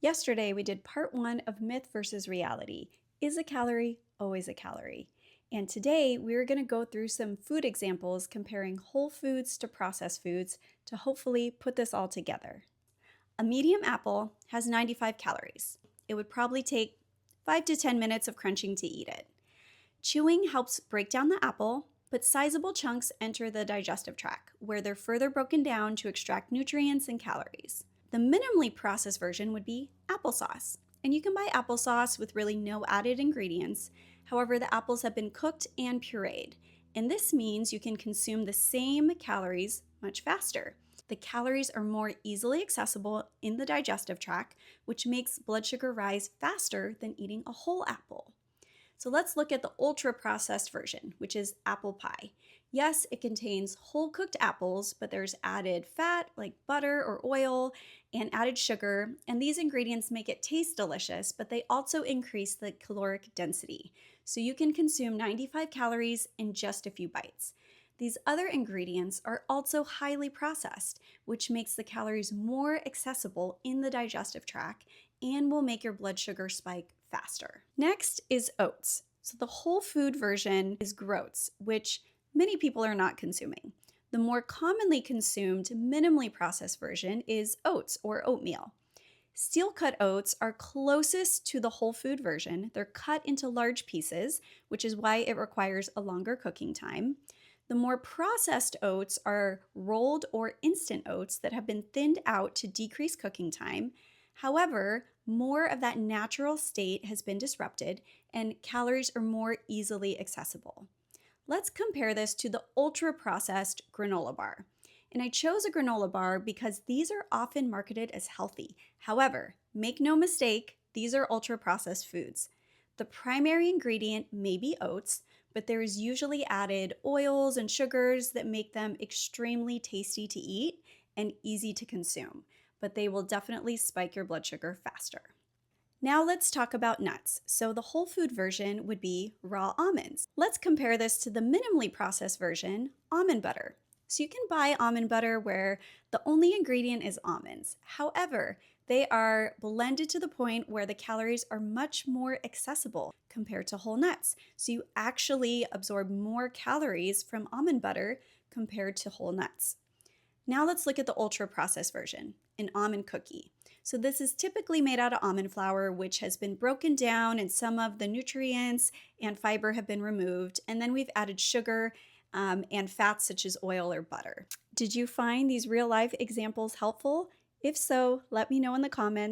Yesterday, we did part one of myth versus reality. Is a calorie always a calorie? And today, we're going to go through some food examples comparing whole foods to processed foods to hopefully put this all together. A medium apple has 95 calories. It would probably take 5 to 10 minutes of crunching to eat it. Chewing helps break down the apple, but sizable chunks enter the digestive tract, where they're further broken down to extract nutrients and calories. The minimally processed version would be applesauce. And you can buy applesauce with really no added ingredients. However, the apples have been cooked and pureed. And this means you can consume the same calories much faster. The calories are more easily accessible in the digestive tract, which makes blood sugar rise faster than eating a whole apple. So let's look at the ultra-processed version, which is apple pie. Yes, it contains whole cooked apples, but there's added fat like butter or oil and added sugar, and these ingredients make it taste delicious, but they also increase the caloric density. So you can consume 95 calories in just a few bites. These other ingredients are also highly processed, which makes the calories more accessible in the digestive tract and will make your blood sugar spike faster. Next is oats. So the whole food version is groats, which many people are not consuming. The more commonly consumed, minimally processed version is oats or oatmeal. Steel-cut oats are closest to the whole food version. They're cut into large pieces, which is why it requires a longer cooking time. The more processed oats are rolled or instant oats that have been thinned out to decrease cooking time. However, more of that natural state has been disrupted and calories are more easily accessible. Let's compare this to the ultra-processed granola bar. And I chose a granola bar because these are often marketed as healthy. However, make no mistake, these are ultra-processed foods. The primary ingredient may be oats, but there is usually added oils and sugars that make them extremely tasty to eat and easy to consume, but they will definitely spike your blood sugar faster. Now let's talk about nuts. So the whole food version would be raw almonds. Let's compare this to the minimally processed version, almond butter. So you can buy almond butter where the only ingredient is almonds. However, they are blended to the point where the calories are much more accessible compared to whole nuts. So you actually absorb more calories from almond butter compared to whole nuts. Now let's look at the ultra-processed version, an almond cookie. So this is typically made out of almond flour, which has been broken down and some of the nutrients and fiber have been removed. And then we've added sugar and fats such as oil or butter. Did you find these real-life examples helpful? If so, let me know in the comments.